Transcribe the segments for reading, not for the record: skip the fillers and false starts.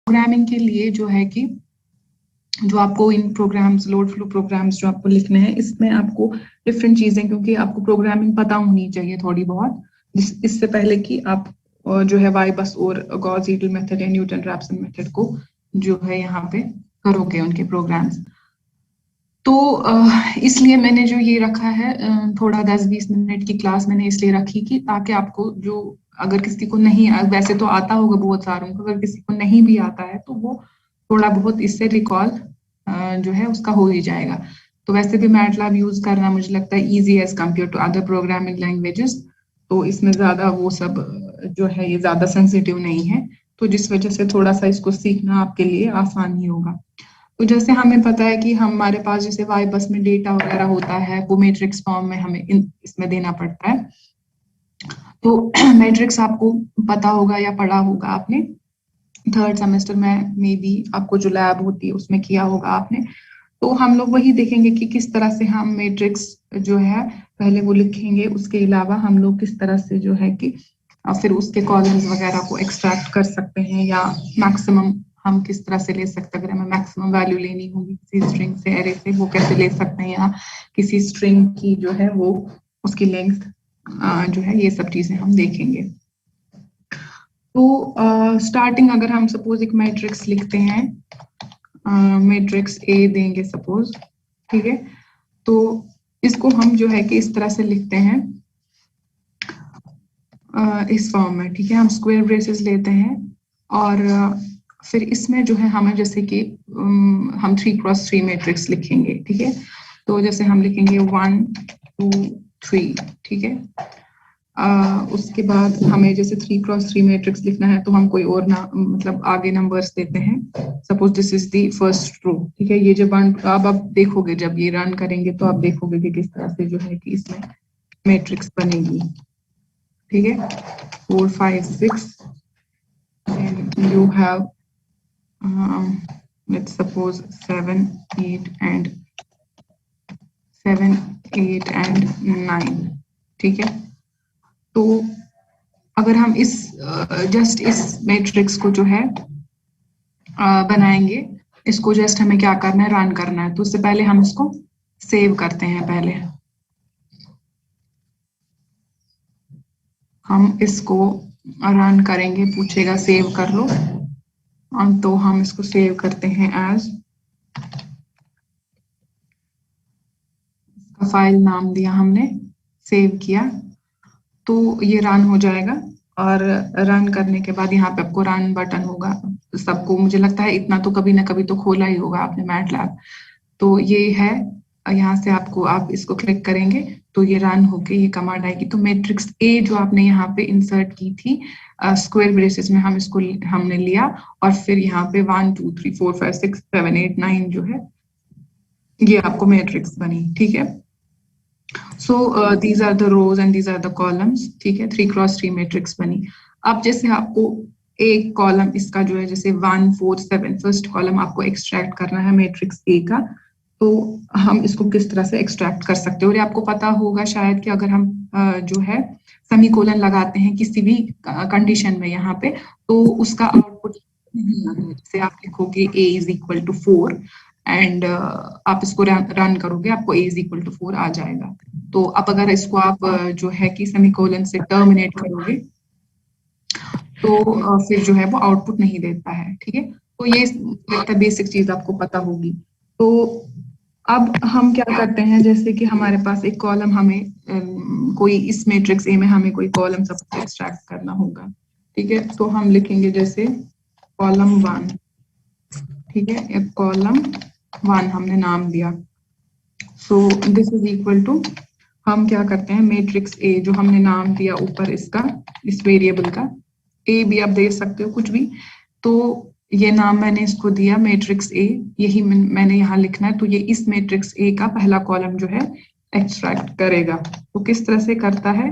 Programming के लिए जो है कि जो आपको इन प्रोग्राम्स, लोड फ्लो प्रोग्राम्स जो आपको लिखने हैं, इसमें आपको डिफरेंट चीजें, क्योंकि आपको प्रोग्रामिंग पता होनी चाहिए थोड़ी बहुत, इससे पहले कि आप जो है वाई बस और गॉस ईडल मेथड या न्यूटन रैप्सन मेथड को जो है यहाँ पे करोगे उनके प्रोग्राम्स। तो इसलिए मैंने जो ये रखा है थोड़ा 10-20 मिनट की क्लास मैंने इसलिए रखी कि ताकि आपको जो, अगर किसी को नहीं, वैसे तो आता होगा बहुत सारों को, अगर किसी को नहीं भी आता है तो वो थोड़ा बहुत इससे रिकॉल जो है उसका हो ही जाएगा। तो वैसे भी मैटलैब यूज करना मुझे लगता है easy as compare to other programming languages, तो इसमें ज्यादा वो सब जो है ये ज्यादा सेंसिटिव नहीं है, तो जिस वजह से थोड़ा सा इसको सीखना आपके लिए आसान ही होगा। तो जैसे हमें पता है कि हमारे पास जैसे वाई बस में डेटा वगैरह होता है, वो मैट्रिक्स फॉर्म में हमें इसमें देना पड़ता है। तो मैट्रिक्स आपको पता होगा या पढ़ा होगा आपने थर्ड सेमेस्टर में, मे बी आपको जो लैब होती है उसमें किया होगा आपने। तो हम लोग वही देखेंगे कि किस तरह से हम मैट्रिक्स जो है पहले वो लिखेंगे, उसके अलावा हम लोग किस तरह से जो है कि फिर उसके कॉलम्स वगैरह को एक्सट्रैक्ट कर सकते हैं, या मैक्सिमम हम किस तरह से ले सकते हैं। अगर हमें मैक्सिमम वैल्यू लेनी होगी किसी स्ट्रिंग से, एरे से, वो कैसे ले सकते हैं, या किसी स्ट्रिंग की जो है वो उसकी लेंथ जो है, ये सब चीजें हम देखेंगे। तो स्टार्टिंग अगर हम सपोज एक मैट्रिक्स लिखते हैं, मैट्रिक्स ए देंगे सपोज, ठीक है, तो इसको हम जो है कि इस तरह से लिखते हैं इस फॉर्म में, ठीक है। हम स्क्वायर ब्रेसेस लेते हैं और फिर इसमें जो है हमें जैसे कि हम 3x3 मैट्रिक्स लिखेंगे, ठीक है। तो जैसे हम लिखेंगे 1 2 3, ठीक है। उसके बाद हमें जैसे 3x3 मैट्रिक्स लिखना है तो हम कोई और ना, मतलब आगे नंबर्स देते हैं। Suppose this is the first row, ठीक है। ये जब अब आप देखोगे, जब ये रन करेंगे तो आप देखोगे कि किस तरह से जो है कि इसमें मैट्रिक्स बनेगी, ठीक है। 4 5 6 and you have let's suppose 7 8 and 9, ठीक है। तो अगर हम इस जस्ट इस मैट्रिक्स को जो है बनाएंगे, इसको जस्ट हमें क्या करना है, रन करना है। तो उससे पहले हम इसको सेव करते हैं। पहले हम इसको रन करेंगे, पूछेगा सेव कर लो, तो हम इसको सेव करते हैं एज, फाइल नाम दिया हमने, सेव किया, तो ये रन हो जाएगा। और रन करने के बाद यहाँ पे आपको रन बटन होगा, सबको मुझे लगता है इतना तो कभी ना कभी तो खोला ही होगा आपने मैटलैब। तो ये है, यहाँ से आपको, आप इसको क्लिक करेंगे तो ये रन होके ये कमांड आएगी। तो मैट्रिक्स ए जो आपने यहाँ पे इंसर्ट की थी स्क्वायर ब्रेसेस में, हम इसको हमने लिया और फिर यहाँ पे 1 2 3 4 5 6 7 8 9 जो है ये आपको मैट्रिक्स बनी, ठीक है। So these are the rows and these are the columns, ठीक है। 3x3 मैट्रिक्स बनी। अब जैसे आपको एक कॉलम इसका जो है, जैसे 1 4 7 फर्स्ट कॉलम आपको एक्सट्रैक्ट करना है मैट्रिक्स ए का, तो हम इसको किस तरह से एक्सट्रैक्ट कर सकते हो। और आपको पता होगा शायद कि अगर हम जो है सेमीकोलन लगाते हैं किसी भी कंडीशन में यहाँ पे, तो उसका आउटपुट नहीं आता है। जैसे आप लिखोगे a is equal to 4 and आप इसको रन करोगे, आपको a इज इक्वल टू 4 आ जाएगा। तो अब अगर इसको आप जो है कि सेमीकोलन से टर्मिनेट करोगे तो फिर जो है वो आउटपुट नहीं देता है, ठीक है। तो ये बेसिक चीज आपको पता होगी। तो अब हम क्या करते हैं, जैसे कि हमारे पास एक कॉलम, हमें कोई इस मैट्रिक्स ए में हमें कोई कॉलम सब एक्सट्रैक्ट करना होगा, ठीक है। तो हम लिखेंगे जैसे कॉलम 1, ठीक है। एक कॉलम 1 हमने नाम दिया। So this is equal to, हम क्या करते हैं, मैट्रिक्स ए जो हमने नाम दिया ऊपर इसका, इस वेरिएबल का, ए भी आप दे सकते हो कुछ भी। तो ये नाम मैंने इसको दिया मैट्रिक्स ए, यही मैंने यहाँ लिखना है। तो ये इस मैट्रिक्स ए का पहला कॉलम जो है एक्सट्रैक्ट करेगा। तो किस तरह से करता है,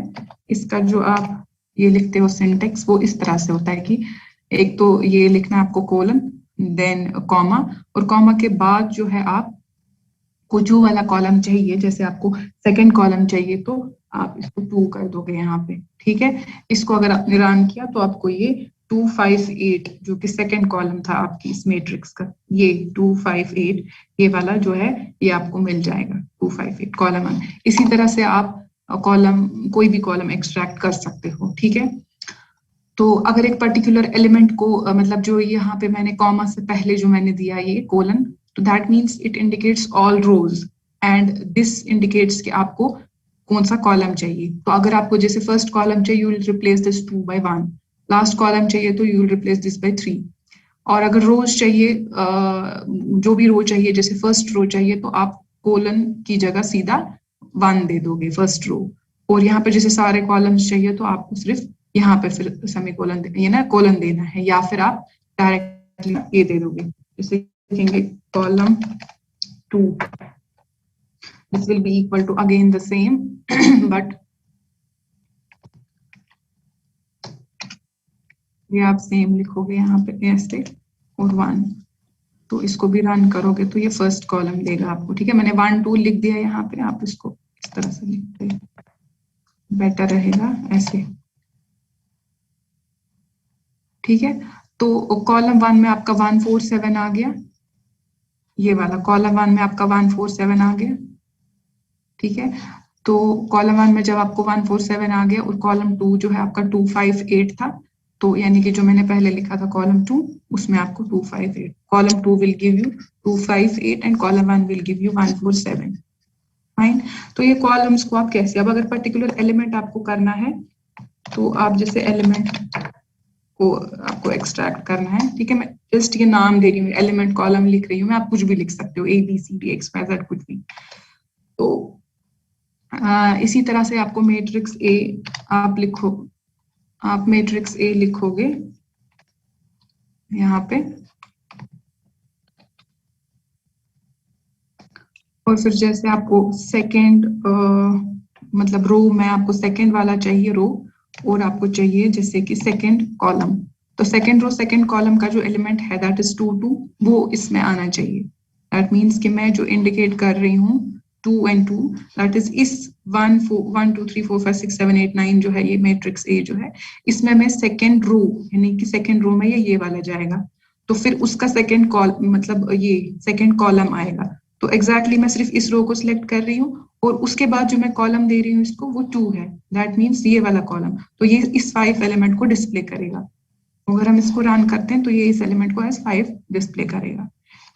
इसका जो आप ये लिखते हो सिंटेक्स, वो इस तरह से होता है कि एक तो ये लिखना है आपको कोलन, देन कॉमा, और कॉमा के बाद जो है आप को जो वाला कॉलम चाहिए, जैसे आपको सेकंड कॉलम चाहिए तो आप इसको 2 कर दोगे यहाँ पे, ठीक है। इसको अगर आपने रन किया तो आपको ये 258 जो कि सेकंड कॉलम था आपकी इस मैट्रिक्स का, ये 258 ये वाला जो है ये आपको मिल जाएगा 258 कॉलम 1। इसी तरह से आप कॉलम कोई भी कॉलम एक्सट्रैक्ट कर सकते हो, ठीक है। तो अगर एक पर्टिकुलर एलिमेंट को मतलब जो यहाँ पे मैंने कॉमा से पहले जो मैंने दिया ये कोलन, तो that means it indicates all rows and this indicates कि आपको कौन सा कॉलम चाहिए। तो अगर आपको जैसे फर्स्ट कॉलम चाहिए, you will replace this 2 by 1, last column चाहिए तो you will replace this by 3। और अगर रोज चाहिए, जो भी रो चाहिए, जैसे फर्स्ट रो चाहिए तो आप कोलन की जगह सीधा 1 दे दोगे फर्स्ट रो। और यहाँ पे जैसे सारे कॉलम्स चाहिए तो आपको सिर्फ यहाँ पे फिर सेमीकोलन ये ना कोलन देना है, या फिर आप डायरेक्टली ये दे दोगे। जैसे लिखेंगे column 2, this will be equal to again the same but ये आप सेम लिखोगे यहाँ पे ऐसे और 1। तो इसको भी रन करोगे तो ये फर्स्ट कॉलम देगा आपको, ठीक है। मैंने 1 2 लिख दिया यहाँ पे, आप इसको इस तरह से लिखते बेटर रहेगा ऐसे, ठीक है। तो कॉलम 1 में आपका 147 आ गया, ये वाला कॉलम 1 में आपका 147 आ गया, ठीक है। तो कॉलम 1 में जब आपको 147 आ गया और कॉलम 2 जो है आपका 258 था, तो यानी कि जो मैंने पहले लिखा था कॉलम 2 उसमें आपको 258, column 2 will give you 258 and column 1 will give you 147। Fine. तो ये कॉलम्स को आप कैसे, अब अगर पर्टिकुलर एलिमेंट आपको करना है तो आप जैसे एलिमेंट को आपको एक्सट्रैक्ट करना है, ठीक है। मैं जस्ट ये नाम दे रही हूँ, एलिमेंट कॉलम लिख रही हूँ मैं, आप कुछ भी लिख सकते हो, ABCD XYZ कुछ भी। तो इसी तरह से आपको मैट्रिक्स A आप लिखो, आप मैट्रिक्स A लिखोगे यहाँ पे, और फिर जैसे आपको सेकंड मतलब रो में आपको सेकंड वाला चाहिए रो, और आपको चाहिए जैसे कि सेकंड कॉलम, तो सेकंड रो सेकंड कॉलम का जो एलिमेंट है दैट इज 2 2, वो इसमें आना चाहिए। दैट मीन्स कि मैं जो इंडिकेट कर रही हूँ 2 and 2 दैट इज इस 1 2 3 4 5 6 7 8 9 जो है ये मैट्रिक्स A जो है, इसमें मैं सेकंड रो यानी कि सेकंड रो में ये वाला जाएगा, तो फिर उसका सेकंड कॉल मतलब ये सेकंड कॉलम आएगा। तो एग्जैक्टली मैं सिर्फ इस रो को सिलेक्ट कर रही हूँ और उसके बाद जो मैं कॉलम दे रही हूँ इसको वो 2 है, दैट मीन्स ये वाला कॉलम, तो ये इस 5 एलिमेंट को डिस्प्ले करेगा। अगर हम इसको रन करते हैं तो ये इस एलिमेंट को एज 5 डिस्प्ले करेगा,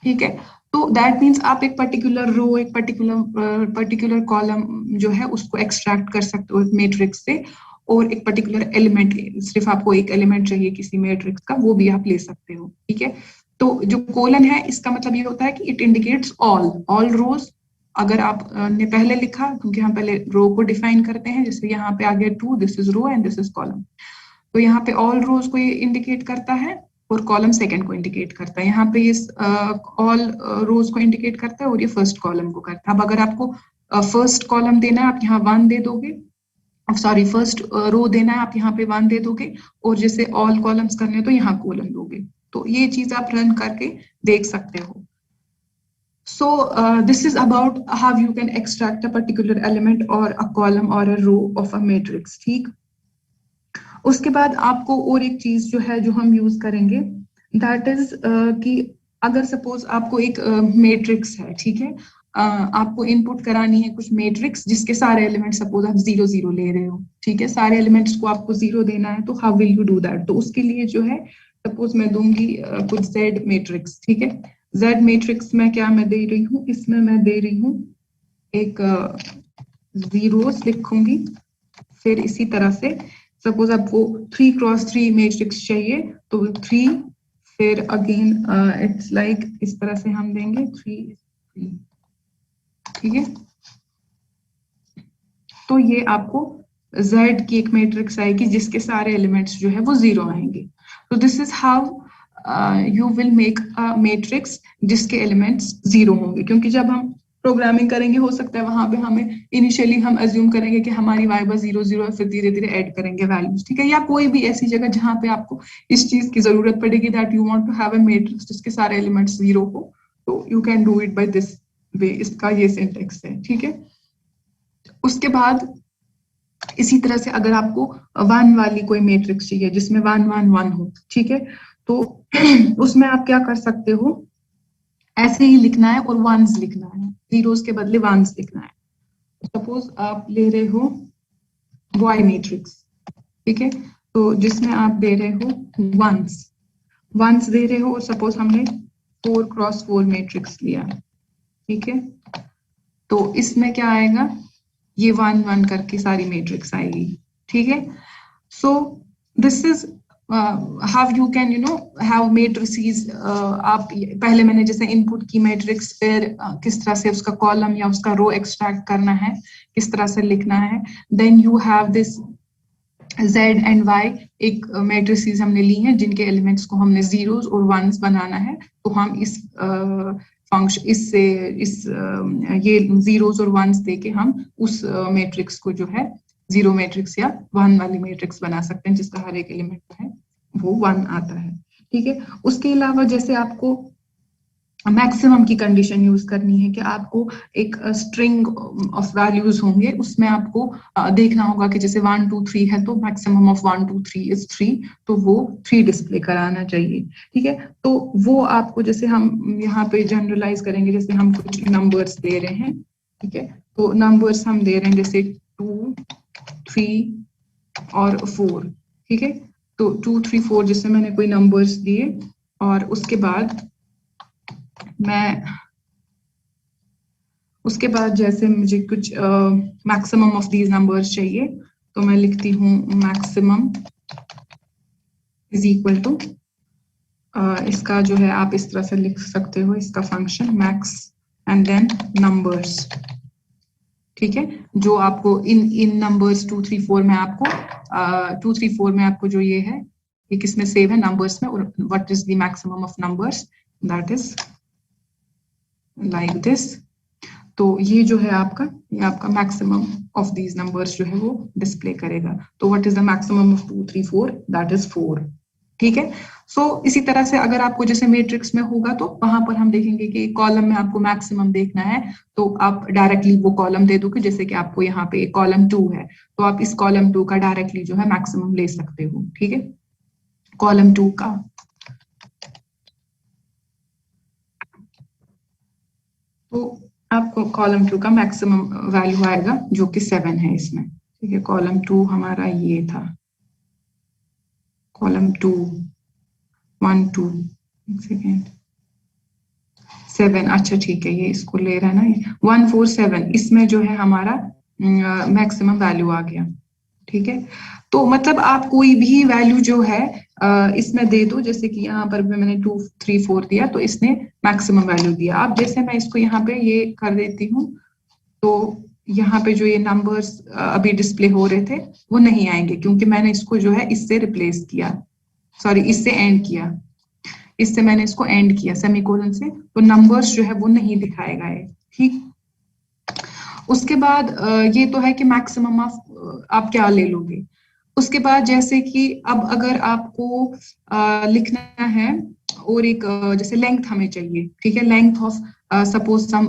ठीक है। तो दैट मीन्स आप एक पर्टिकुलर रो, एक पर्टिकुलर कॉलम जो है उसको एक्सट्रैक्ट कर सकते हो मैट्रिक्स से, और एक पर्टिकुलर एलिमेंट, सिर्फ आपको एक एलिमेंट चाहिए किसी मैट्रिक्स का, वो भी आप ले सकते हो, ठीक है। तो जो कोलन है इसका मतलब ये होता है कि इट इंडिकेट्स ऑल रोज। अगर आप ने पहले लिखा, क्योंकि हम पहले रो को डिफाइन करते हैं, जैसे यहाँ पे आ गया 2, this is row and this is column, तो यहाँ पे ऑल रोज को ये इंडिकेट करता है और कॉलम सेकंड को इंडिकेट करता है। यहाँ पे ये ऑल रोज को इंडिकेट करता है और ये फर्स्ट कॉलम को करता है। अब अगर आपको फर्स्ट कॉलम देना है आप यहाँ 1 दे दोगे, सॉरी फर्स्ट रो देना है आप यहाँ पे 1 दे दोगे, और जैसे ऑल कॉलम्स करने तो यहाँ कॉलम दोगे। तो ये चीज आप रन करके देख सकते हो। So this is about how you can extract a particular element or a column or a row of a matrix, ठीक। उसके बाद आपको और एक चीज जो है जो हम यूज करेंगे दैट इज कि अगर सपोज आपको एक मैट्रिक्स है, ठीक है, आपको इनपुट करानी है कुछ मैट्रिक्स जिसके सारे एलिमेंट सपोज आप 0 0 ले रहे हो, ठीक है, सारे एलिमेंट्स को आपको 0 देना है, तो how will you do that. तो उसके लिए जो है सपोज मैं दूंगी कुछ Z मैट्रिक्स, ठीक है। Z मैट्रिक्स में क्या मैं दे रही हूँ, इसमें मैं दे रही हूँ एक जीरोस लिखूंगी, फिर इसी तरह से सपोज आपको 3 क्रॉस 3 मैट्रिक्स चाहिए तो 3, फिर अगेन इट्स लाइक इस तरह से हम देंगे 3 3, ठीक है। तो ये आपको Z की एक मैट्रिक्स आएगी जिसके सारे एलिमेंट्स जो है वो 0 आएंगे। तो this is how you will make a matrix जिसके एलिमेंट्स 0 होंगे, क्योंकि जब हम प्रोग्रामिंग करेंगे हो सकता है वहां पे हमें इनिशियली हम अज्यूम करेंगे कि हमारी y बस 0 0 है, फिर धीरे धीरे ऐड करेंगे वैल्यूज, ठीक है। या कोई भी ऐसी जगह जहां पे आपको इस चीज की जरूरत पड़ेगी that you want to have a matrix जिसके सारे एलिमेंट्स 0 हो, तो you can do it by this way. इसका ये सिंटैक्स है, ठीक है। उसके बाद इसी तरह से अगर आपको 1 वाली कोई मैट्रिक्स चाहिए जिसमें 1 1 1 हो, ठीक है, तो उसमें आप क्या कर सकते हो, ऐसे ही लिखना है और वंस लिखना है, जीरोस के बदले वंस लिखना है। सपोज आप ले रहे हो वाई मैट्रिक्स, ठीक है, तो जिसमें आप दे रहे हो वंस दे रहे हो, और सपोज हमने 4 क्रॉस 4 मैट्रिक्स लिया, ठीक है, तो इसमें क्या आएगा, ये 1 1 करके सारी मैट्रिक्स आएगी, ठीक है। सो this is how you can have matrices. आप पहले मैंने जैसे इनपुट की मैट्रिक्स, फिर किस तरह से उसका कॉलम या उसका रो एक्सट्रैक्ट करना है, किस तरह से लिखना है, then you have this Z and Y, एक मैट्रिसेस हमने ली हैं जिनके एलिमेंट्स को हमने जीरोस और वंस बनाना है, तो हम इस फंक्शन इससे ये जीरोस और वंस देके हम उस मैट्रिक्स को जो है जीरो मैट्रिक्स या 1 वाली मैट्रिक्स बना सकते हैं जिसका हर एक एलिमेंट है वो 1 आता है, ठीक है। उसके अलावा जैसे आपको मैक्सिमम की कंडीशन यूज करनी है कि आपको एक स्ट्रिंग ऑफ वैल्यूज होंगे, उसमें आपको देखना होगा कि जैसे 1 2 3 है तो मैक्सिमम ऑफ 1 2 3 इज 3, तो वो 3 डिस्प्ले कराना चाहिए, ठीक है। तो वो आपको जैसे हम यहाँ पे जनरलाइज करेंगे, जैसे हम कुछ नंबर्स दे रहे हैं, ठीक है, तो नंबर्स हम दे रहे हैं जैसे 2 3 और 4, ठीक है, तो 2 3 4 जैसे मैंने कोई नंबर्स दिए, और उसके बाद जैसे मुझे कुछ मैक्सिमम ऑफ दीज नंबर्स चाहिए, तो मैं लिखती हूँ मैक्सिमम इज इक्वल टू, इसका जो है आप इस तरह से लिख सकते हो, इसका function max and then numbers, ठीक है, जो आपको इन नंबर्स 2 3 4 में आपको 2 3 4 में आपको जो ये है, ये किसमें सेव है, नंबर्स में, और what is the maximum of numbers, that is like this. तो ये जो है ये आपका मैक्सिमम ऑफ दीज नंबर्स जो है वो डिस्प्ले करेगा। तो what is the maximum of 2 3 4, that is 4, ठीक है। सो इसी तरह से अगर आपको जैसे मैट्रिक्स में होगा तो वहां पर हम देखेंगे कि कॉलम में आपको मैक्सिमम देखना है, तो आप डायरेक्टली वो कॉलम दे दोगे, जैसे कि आपको यहाँ पे कॉलम 2 है, तो आप इस कॉलम 2 का डायरेक्टली जो है मैक्सिमम ले सकते हो, ठीक है, कॉलम 2 का। तो आपको कॉलम 2 का मैक्सिमम वैल्यू आएगा जो कि 7 है इसमें, ठीक है। कॉलम 2 हमारा ये था, कॉलम 2 1 2 एक सेकेंड 7, अच्छा ठीक है, ये इसको ले रहा है ना, 1 4 7, इसमें जो है हमारा मैक्सिमम वैल्यू आ गया, ठीक है। तो मतलब आप कोई भी वैल्यू जो है इसमें दे दो, जैसे कि यहाँ पर मैंने 2 3 4 दिया तो इसने मैक्सिमम वैल्यू दिया। अब जैसे मैं इसको यहाँ पे ये कर देती हूँ, तो यहाँ पे जो ये नंबर्स अभी डिस्प्ले हो रहे थे वो नहीं आएंगे, क्योंकि मैंने इसको जो है इससे रिप्लेस किया, सॉरी इससे एंड किया, इससे मैंने इसको एंड किया सेमीकोलन से, तो नंबर्स जो है वो नहीं दिखाएगा ये, ठीक। उसके बाद ये तो है कि मैक्सिमम ऑफ आप क्या ले लोगे। उसके बाद जैसे कि अब अगर आपको लिखना है और एक जैसे लेंथ हमें चाहिए, ठीक है, length of suppose some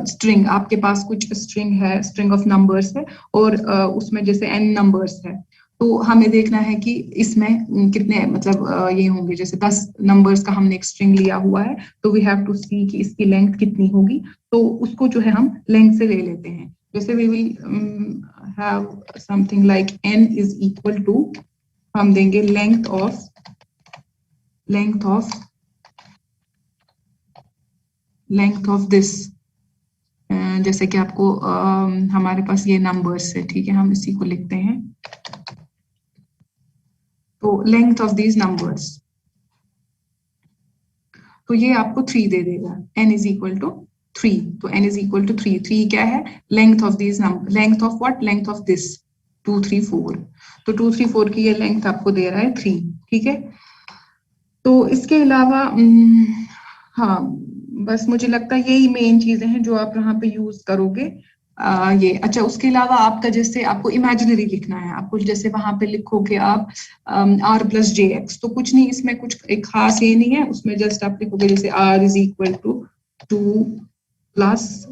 string, आपके पास कुछ स्ट्रिंग है, स्ट्रिंग ऑफ नंबर्स है, और उसमें जैसे n नंबर्स है, तो हमें देखना है कि इसमें कितने मतलब ये होंगे, जैसे 10 नंबर्स का हमने एक स्ट्रिंग लिया हुआ है, तो वी हैव टू सी कि इसकी लेंथ कितनी होगी, तो उसको जो है हम लेंथ से ले लेते हैं। जैसे we will have something like n is equal to, हम देंगे लेंथ ऑफ दिस, जैसे कि आपको हमारे पास ये नंबर्स है, ठीक है, हम इसी को लिखते हैं, तो लेंथ ऑफ दीज नंबर्स, तो ये आपको 3 दे देगा, n इज इक्वल टू 3, तो n इज इक्वल टू 3 क्या है, length of these number, length of what, length of this 2 3 4, तो 2 3 4 की ये लेंथ आपको दे रहा है 3, ठीक है। तो इसके अलावा हाँ, बस मुझे लगता है यही मेन चीजें हैं जो आप यहाँ पे यूज करोगे। ये अच्छा, उसके अलावा आपका जैसे आपको इमेजिनरी लिखना है, आपको जैसे वहां पे लिखोगे आप r प्लस जे एक्स, तो कुछ नहीं, इसमें कुछ एक खास ये नहीं है, उसमें जस्ट आप लिखोगे जैसे r is equal to 2 plus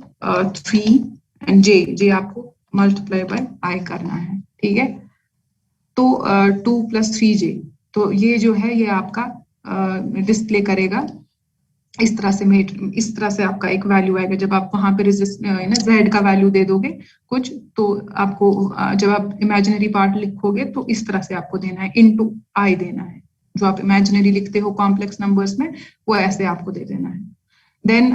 3 and J आपको मल्टीप्लाई बाय आई करना है, ठीक है। तो 2 + 3j, तो ये जो है ये आपका डिस्प्ले करेगा इस तरह से आपका एक वैल्यू आएगा। जब आप वहां पे z का वैल्यू दे दोगे कुछ, तो आपको जब आप इमेजिनरी पार्ट लिखोगे तो इस तरह से आपको देना है, इनटू आई देना है। जो आप इमेजिनरी लिखते हो कॉम्प्लेक्स नंबर्स में, वो ऐसे आपको दे देना है। Then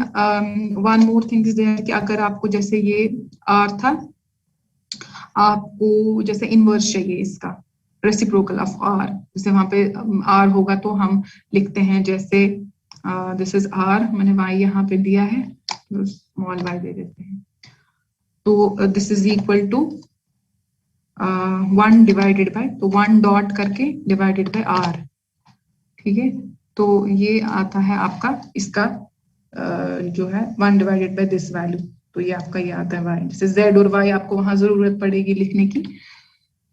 one more thing is there कि अगर आपको जैसे ये r था, आपको जैसे इनवर्स चाहिए इसका, रेसिप्रोकल ऑफ r, जैसे वहां पे r होगा तो हम लिखते हैं जैसे दिस इज r, मैंने y यहाँ पे दिया है, स्मॉल y दे देते हैं। तो this is equal to 1 divided by, तो 1 डॉट करके डिवाइडेड बाय r, ठीक है। तो ये आता है आपका इसका जो है 1 डिवाइडेड बाय दिस वैल्यू, तो ये आपका ये आता है y। जैसे z और y आपको वहां जरूरत पड़ेगी लिखने की,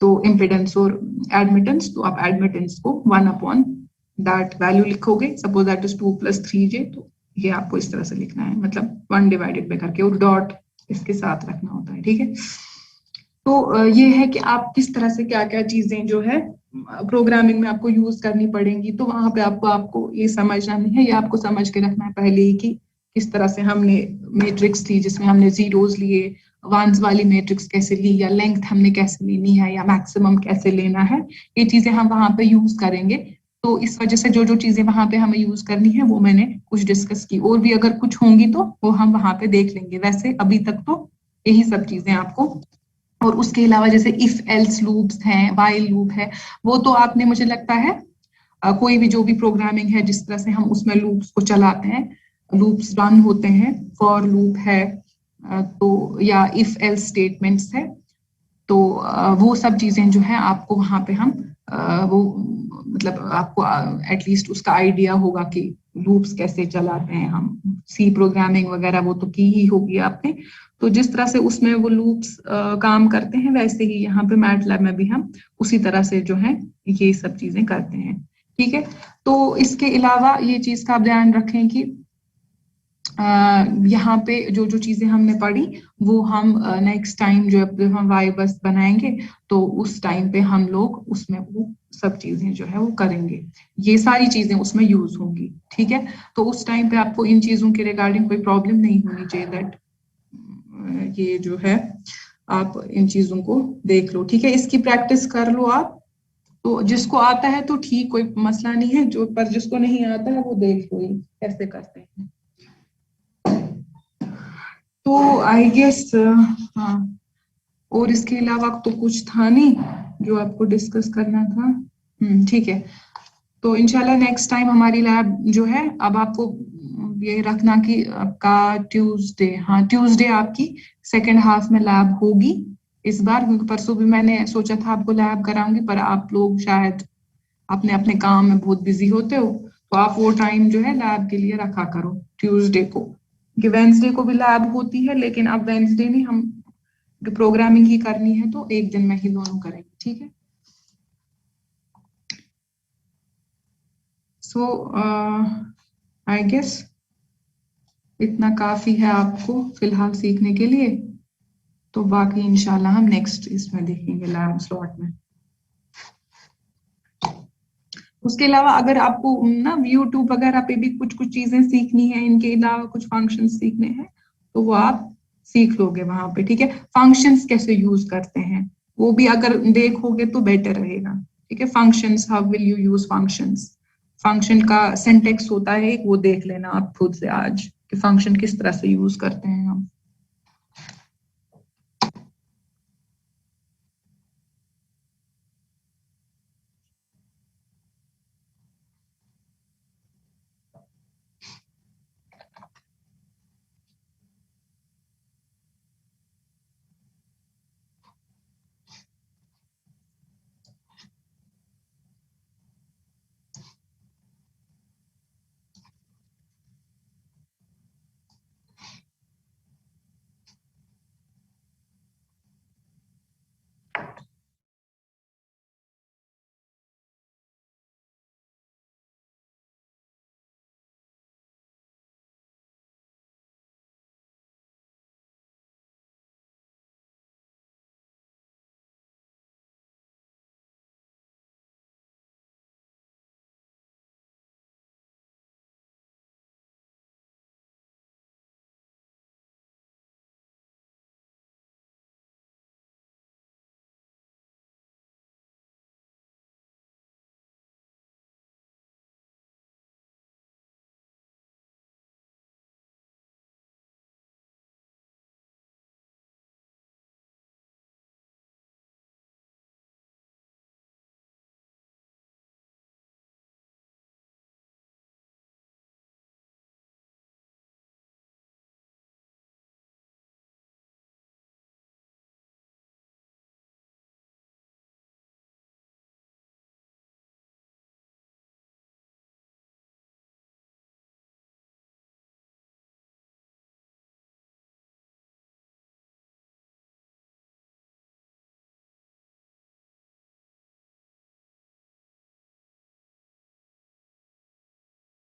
तो इम्पिडेंस और एडमिटेंस, तो आप एडमिटेंस को 1 अपॉन दैट वैल्यू लिखोगे, सपोज दैट इज 2 + 3j, तो ये आपको इस तरह से लिखना है, मतलब 1 डिवाइडेड बाय करके, और डॉट इसके साथ रखना होता है, ठीक है। तो ये है कि आप किस तरह से क्या क्या चीजें जो है प्रोग्रामिंग में आपको यूज करनी पड़ेंगी। तो वहां पे आपको ये समझना नहीं है, ये आपको समझ के रखना है पहले ही कि किस तरह से हमने मैट्रिक्स ली जिसमें हमने जीरोस लिए, वंस वाली मैट्रिक्स कैसे ली, या लेंथ हमने कैसे लेनी है, या मैक्सिमम कैसे लेना है, ये चीजें हम वहां पे यूज करेंगे। तो इस वजह से जो जो चीजें वहां पे हमें यूज करनी है वो मैंने कुछ डिस्कस की, और भी अगर कुछ होंगी तो वो हम वहां पे देख लेंगे। वैसे अभी तक तो यही सब चीजें आपको, और उसके अलावा जैसे इफ एल्स लूप्स हैं, व्हाइल लूप है, वो तो आपने मुझे लगता है कोई भी जो भी प्रोग्रामिंग है जिस तरह से हम उसमें लूप्स को चलाते हैं, लूप्स रन होते हैं, फॉर लूप है तो, या इफ एल्स स्टेटमेंट्स है, तो वो सब चीजें जो है आपको वहां पे हम वो मतलब आपको एटलीस्ट उसका आइडिया होगा कि लूप्स कैसे चलाते हैं हम। सी प्रोग्रामिंग वगैरह वो तो की ही होगी आपने, तो जिस तरह से उसमें वो लूप्स काम करते हैं वैसे ही यहाँ पे मैटलैब में भी हम उसी तरह से जो है ये सब चीजें करते हैं, ठीक है। तो इसके अलावा ये चीज का आप ध्यान रखें कि यहाँ पे जो जो चीजें हमने पढ़ी वो हम नेक्स्ट टाइम जब हम वाई बस बनाएंगे तो उस टाइम पे हम लोग उसमें वो सब चीजें जो है वो करेंगे, ये सारी चीजें उसमें यूज होंगी, ठीक है। तो उस टाइम पे आपको इन चीजों के रिगार्डिंग कोई प्रॉब्लम नहीं होनी चाहिए, दैट ये जो है आप इन चीजों को देख लो, ठीक है। इसकी प्रैक्टिस कर लो आप, तो जिसको आता है तो ठीक, कोई मसला नहीं है, जो पर जिसको नहीं आता है वो देख लो ये कैसे करते हैं। तो आई गेस हाँ, और इसके अलावा तो कुछ था नहीं जो आपको डिस्कस करना था, ठीक है। तो इंशाल्लाह नेक्स्ट टाइम हमारी लैब जो है, अब आपको ये रखना कि आपका ट्यूसडे, हाँ ट्यूसडे आपकी सेकेंड हाफ में लैब होगी इस बार, क्योंकि परसों भी मैंने सोचा था आपको लैब कराऊंगी, पर आप लोग शायद अपने अपने काम में बहुत बिजी होते हो, तो आप वो टाइम जो है लैब के लिए रखा करो ट्यूसडे को, कि वेंसडे को भी लैब होती है, लेकिन अब वेंसडे नहीं, हम प्रोग्रामिंग ही करनी है तो एक दिन में ही दोनों करेंगे, ठीक है। सो आई गेस इतना काफी है आपको फिलहाल सीखने के लिए, तो बाकी इंशाल्लाह हम नेक्स्ट इसमें देखेंगे लैब स्लॉट में। उसके अलावा अगर आपको ना यूट्यूब वगैरह पे भी कुछ कुछ चीजें सीखनी है, इनके अलावा कुछ फंक्शन सीखने हैं, तो वो आप सीख लोगे वहां पे, ठीक है। फंक्शंस कैसे यूज करते हैं वो भी अगर देखोगे तो बेटर रहेगा, ठीक है। Functions, how will you use functions, function का सिंटेक्स होता है एक, वो देख लेना आप खुद से आज कि फंक्शन किस तरह से यूज करते हैं हम।